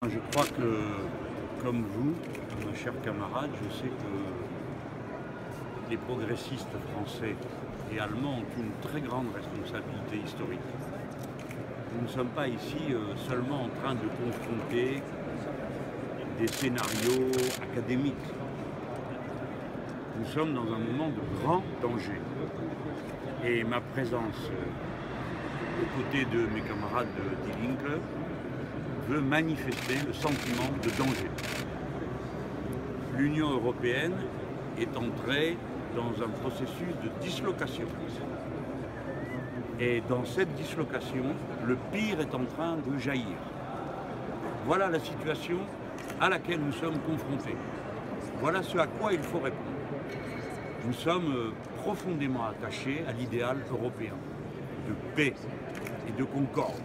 Je crois que, comme vous, mes chers camarades, je sais que les progressistes français et allemands ont une très grande responsabilité historique. Nous ne sommes pas ici seulement en train de confronter des scénarios académiques. Nous sommes dans un moment de grand danger. Et ma présence aux côtés de mes camarades de Die Linke veut manifester le sentiment de danger. L'Union européenne est entrée dans un processus de dislocation. Et dans cette dislocation, le pire est en train de jaillir. Voilà la situation à laquelle nous sommes confrontés. Voilà ce à quoi il faut répondre. Nous sommes profondément attachés à l'idéal européen de paix et de concorde.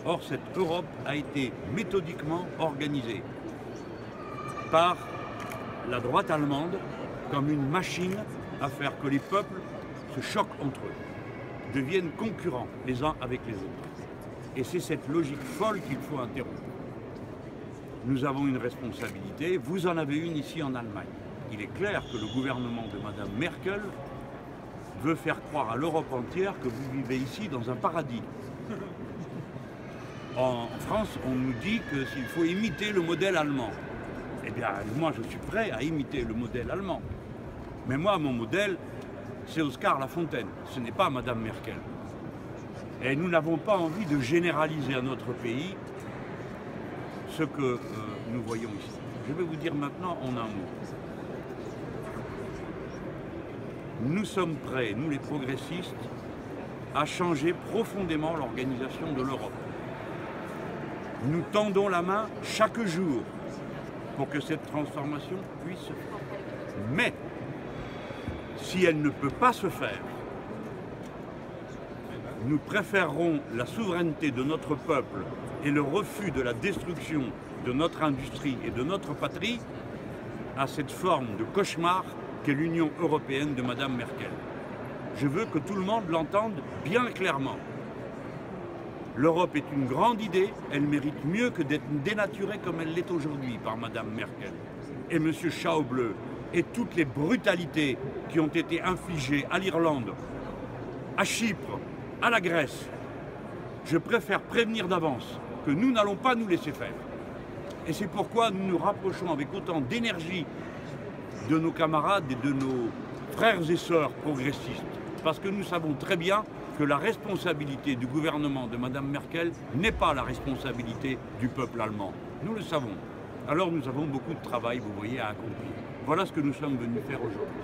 Or, cette Europe a été méthodiquement organisée par la droite allemande comme une machine à faire que les peuples se choquent entre eux, deviennent concurrents les uns avec les autres. Et c'est cette logique folle qu'il faut interrompre. Nous avons une responsabilité, vous en avez une ici en Allemagne. Il est clair que le gouvernement de Mme Merkel veut faire croire à l'Europe entière que vous vivez ici dans un paradis. En France, on nous dit qu'il faut imiter le modèle allemand. Eh bien, moi, je suis prêt à imiter le modèle allemand. Mais moi, mon modèle, c'est Oskar Lafontaine. Ce n'est pas Mme Merkel. Et nous n'avons pas envie de généraliser à notre pays ce que nous voyons ici. Je vais vous dire maintenant en un mot. Nous sommes prêts, nous les progressistes, à changer profondément l'organisation de l'Europe. Nous tendons la main chaque jour pour que cette transformation puisse se faire. Mais, si elle ne peut pas se faire, nous préférerons la souveraineté de notre peuple et le refus de la destruction de notre industrie et de notre patrie à cette forme de cauchemar qu'est l'Union européenne de Mme Merkel. Je veux que tout le monde l'entende bien clairement. L'Europe est une grande idée, elle mérite mieux que d'être dénaturée comme elle l'est aujourd'hui par Mme Merkel. Et M. Schäuble et toutes les brutalités qui ont été infligées à l'Irlande, à Chypre, à la Grèce, je préfère prévenir d'avance que nous n'allons pas nous laisser faire. Et c'est pourquoi nous nous rapprochons avec autant d'énergie de nos camarades et de nos frères et sœurs progressistes. Parce que nous savons très bien que la responsabilité du gouvernement de Mme Merkel n'est pas la responsabilité du peuple allemand. Nous le savons. Alors nous avons beaucoup de travail, vous voyez, à accomplir. Voilà ce que nous sommes venus faire aujourd'hui.